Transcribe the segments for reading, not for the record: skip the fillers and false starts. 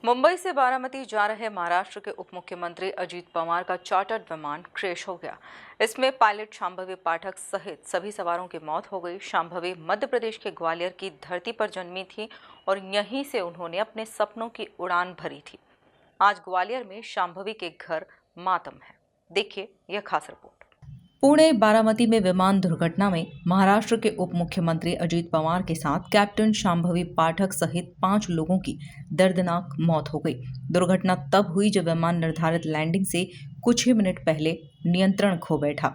मुंबई से बारामती जा रहे महाराष्ट्र के उप मुख्यमंत्री अजीत पवार का चार्टर्ड विमान क्रैश हो गया। इसमें पायलट शांभवी पाठक सहित सभी सवारों की मौत हो गई। शांभवी मध्य प्रदेश के ग्वालियर की धरती पर जन्मी थी और यहीं से उन्होंने अपने सपनों की उड़ान भरी थी। आज ग्वालियर में शांभवी के घर मातम है। देखिए यह खास रिपोर्ट। पुणे बारामती में विमान दुर्घटना में महाराष्ट्र के उप मुख्यमंत्री अजीत पवार के साथ कैप्टन शांभवी पाठक सहित 5 लोगों की दर्दनाक मौत हो गई। दुर्घटना तब हुई जब विमान निर्धारित लैंडिंग से कुछ ही मिनट पहले नियंत्रण खो बैठा।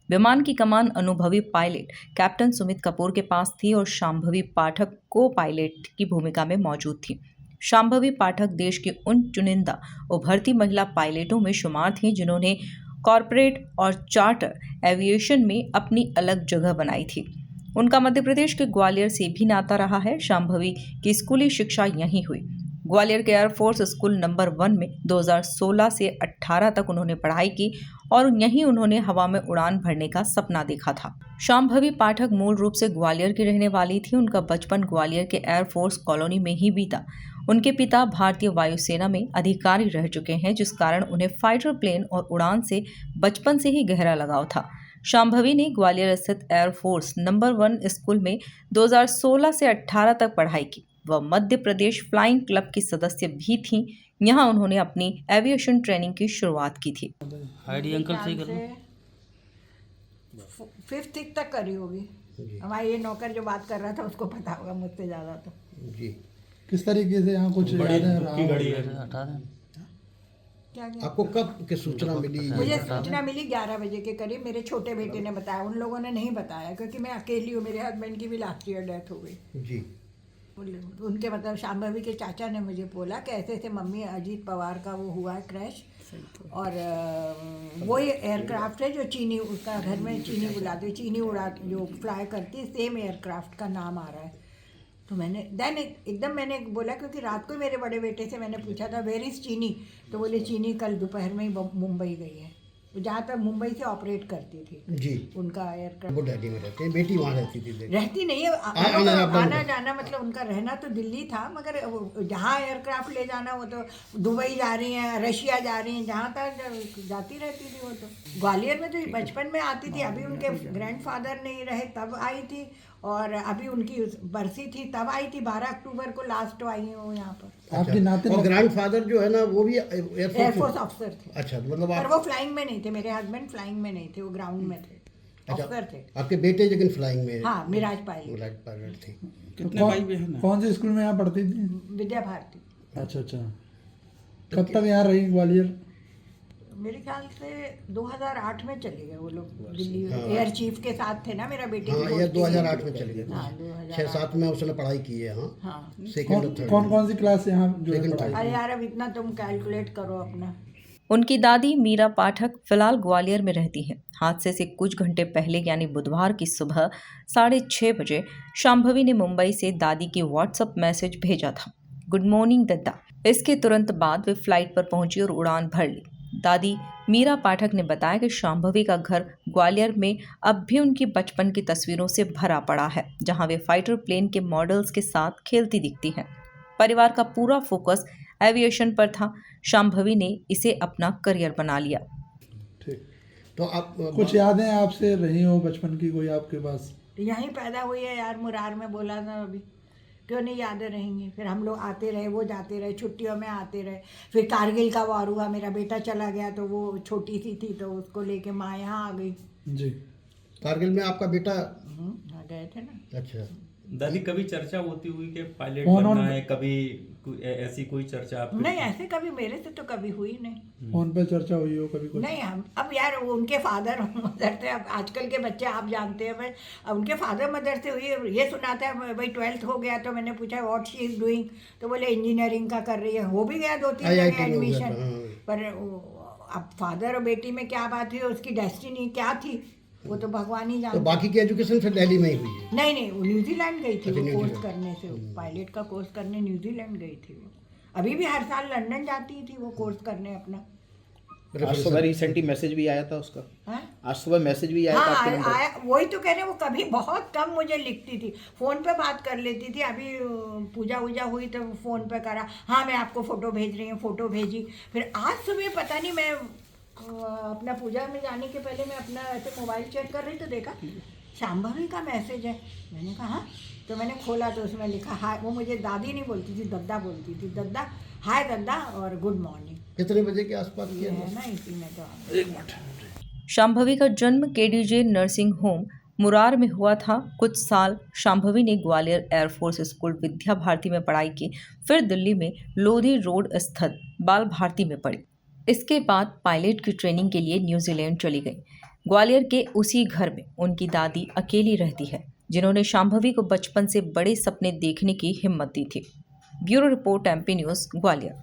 विमान की कमान अनुभवी पायलट कैप्टन सुमित कपूर के पास थी और शांभवी पाठक को पायलट की भूमिका में मौजूद थी। शांभवी पाठक देश की उन चुनिंदा उभरती महिला पायलटों में शुमार थी जिन्होंने कॉरपोरेट और चार्टर एविएशन में अपनी अलग जगह बनाई थी। उनका मध्य प्रदेश के ग्वालियर से भी नाता रहा है। शांभवी की स्कूली शिक्षा यहीं हुई। ग्वालियर के एयरफोर्स स्कूल नंबर 1 में 2016 से 18 तक उन्होंने पढ़ाई की और यहीं उन्होंने हवा में उड़ान भरने का सपना देखा था। शांभवी पाठक मूल रूप से ग्वालियर की रहने वाली थी। उनका बचपन ग्वालियर के एयरफोर्स कॉलोनी में ही बीता। उनके पिता भारतीय वायुसेना में अधिकारी रह चुके हैं, जिस कारण उन्हें फाइटर प्लेन और उड़ान से बचपन से ही गहरा लगाव था। शांभवी ने ग्वालियर स्थित एयरफोर्स नंबर 1 स्कूल में 2016 से 18 तक पढ़ाई की। वह मध्य प्रदेश फ्लाइंग क्लब की सदस्य भी थीं। यहाँ उन्होंने अपनी एविएशन ट्रेनिंग की शुरुआत की थी। आईडी अंकल सही कर लो। 5th तक करी होगी। हमारा ये नौकर जो बात कर रहा था उसको पता होगा मुझसे ज़्यादा तो। जी किस तरीके से यहाँ कुछ यादें की घड़ी है हटा दें। क्या आपको कब की सूचना मिली? मुझे सूचना मिली 11 बजे के करीब। मेरे छोटे बेटे ने बताया, उन लोगों ने नहीं बताया क्योंकि मैं अकेली हूँ। मेरे हस्बैंड की भी लास्ट ईयर डेथ हो गई। जी उनके मतलब शांभवी के चाचा ने मुझे बोला कि ऐसे ऐसे मम्मी अजीत पवार का वो हुआ है क्रैश, और वही एयरक्राफ्ट है जो चीनी, उसका घर में चीनी बुलाते, चीनी उड़ा जो फ्लाई करती, सेम एयरक्राफ्ट का नाम आ रहा है। तो मैंने देन एकदम मैंने बोला, क्योंकि रात को मेरे बड़े बेटे से मैंने पूछा था वेयर इज़ चीनी, तो बोले चीनी कल दोपहर में ही मुंबई गई है। जहाँ तक मुंबई से ऑपरेट करती थी जी उनका एयरक्राफ्ट। वो डैडी में रहते हैं, बेटी वहाँ रहती थी। रहती नहीं है, आना जाना मतलब उनका रहना तो दिल्ली था, मगर जहाँ एयरक्राफ्ट ले जाना वो तो दुबई जा रही हैं, रशिया जा रही हैं, जहाँ तक जाती रहती थी वो तो। ग्वालियर में तो बचपन में आती थी, अभी उनके ग्रैंडफादर नहीं रहे तब आई थी, और अभी उनकी बरसी थी तब आई थी। 12 अक्टूबर को लास्ट आई हूँ यहाँ पर। आपके नाते और ग्रैंडफादर जो है ना वो भी एयरफोर्स ऑफिसर थे। अच्छा, मतलब पर वो फ्लाइंग में नहीं थे, मेरे हस्बैंड फ्लाइंग में नहीं थे, वो ग्राउंड में थे, ऑफिसर थे। आपके बेटे लेकिन फ्लाइंग में? हाँ, मिराज पायलट थे। कितने भाई बहन हैं? कौन से स्कूल में यहाँ पढ़ती थी? विद्या भारती। अच्छा अच्छा। कब तक यहाँ रही ग्वालियर? मेरे ख्याल से 2008 में चले गए वो लोग दिल्ली। एयर चीफ के साथ थे ना मेरा बेटे। हाँ, ये 2008 में चले गए। हाँ, 6-7 में उसने पढ़ाई की है। हाँ, हाँ। सेकंड और थर्ड। कौन सी क्लास यहाँ जो है पढ़ाई? अरे यार अब इतना तुम कैलकुलेट करो अपना। उनकी दादी मीरा पाठक फिलहाल ग्वालियर में रहती हैं। हादसे से कुछ घंटे पहले यानी बुधवार की सुबह 6:30 बजे शांभवी ने मुंबई से दादी की व्हाट्सएप मैसेज भेजा था, गुड मॉर्निंग दद्दा। इसके तुरंत बाद वे फ्लाइट पर पहुंची और उड़ान भर ली। दादी मीरा पाठक ने बताया कि शांभवी का घर ग्वालियर में अब भी उनकी बचपन की तस्वीरों से भरा पड़ा है, जहां वे फाइटर प्लेन के मॉडल्स के साथ खेलती दिखती हैं। परिवार का पूरा फोकस एविएशन पर था। शांभवी ने इसे अपना करियर बना लिया। ठीक। तो आप कुछ यादें आपसे रही हो बचपन की कोई आपके पास? यहीं पैदा हुई है यार, मुरार में बोला था अभी, क्यों नहीं यादें रहेंगी। फिर हम लोग आते रहे, वो जाते रहे, छुट्टियों में आते रहे। फिर कारगिल का वार हुआ, मेरा बेटा चला गया तो वो छोटी सी थी तो उसको लेके माँ यहाँ आ गई। जी। कारगिल में आपका बेटा गए थे ना। अच्छा, दादी कभी चर्चा होती हुई कि पायलट कौन बनना है, कभी ऐसी कोई चर्चा आपकी? नहीं, ऐसे कभी मेरे से तो कभी हुई नहीं। फोन पे चर्चा हुई हो कभी कुछ? नहीं, हम अब यार वो उनके फादर मदर थे। अब आजकल के बच्चे आप जानते हैं, मैं अब उनके फादर मदर से हुई। ये सुनाता है भाई 12th हो गया, तो मैंने पूछा व्हाट शी इज डूइंग, तो बोले इंजीनियरिंग का कर रही है। हो भी गया 2-3 जगह एडमिशन, पर अब फादर और बेटी में क्या बात हुई, उसकी डेस्टिनी क्या थी वो तो भगवान ही जानता। तो बाकी की एजुकेशन फिर दिल्ली में ही हुई है? नहीं, वो न्यूजीलैंड गई थी। वो कोर्स करने से, पायलट का कोर्स करने न्यूजीलैंड गई थी वो। अभी भी हर साल लंदन जाती थी वो कोर्स करने अपना। आज सुबह रिसेंटली मैसेज भी आया था उसका। हाँ? आज सुबह मैसेज भी आया था आपके नंबर। आया, वही तो कह रहे वो कभी बहुत कम मुझे लिखती थी, फोन पे बात कर लेती थी। अभी पूजा वूजा हुई तो फोन पे करा, हाँ मैं आपको फोटो भेज रही हूँ, फोटो भेजी। फिर आज सुबह पता नहीं, मैं अपना पूजा में जाने के पहले मैं अपना ऐसे मोबाइल चेक कर रही तो देखा शांभवी का मैसेज है। मैंने कहा हाँ, तो मैंने खोला तो उसमें लिखा हाय। वो मुझे दादी नहीं बोलती थी, दद्दा बोलती थी। दद्दा, हाय दद्दा और गुड मॉर्निंग। कितने बजे के आसपास ये किया है ना, इसी में तो शांभवी का जन्म केडीजे नर्सिंग होम मुरार में हुआ था। कुछ साल शांभवी ने ग्वालियर एयरफोर्स स्कूल विद्या भारती में पढ़ाई की, फिर दिल्ली में लोधी रोड स्थित बाल भारती में पढ़ी। इसके बाद पायलट की ट्रेनिंग के लिए न्यूजीलैंड चली गई। ग्वालियर के उसी घर में उनकी दादी अकेली रहती है, जिन्होंने शांभवी को बचपन से बड़े सपने देखने की हिम्मत दी थी। Bureau report, MP news, Gwalior.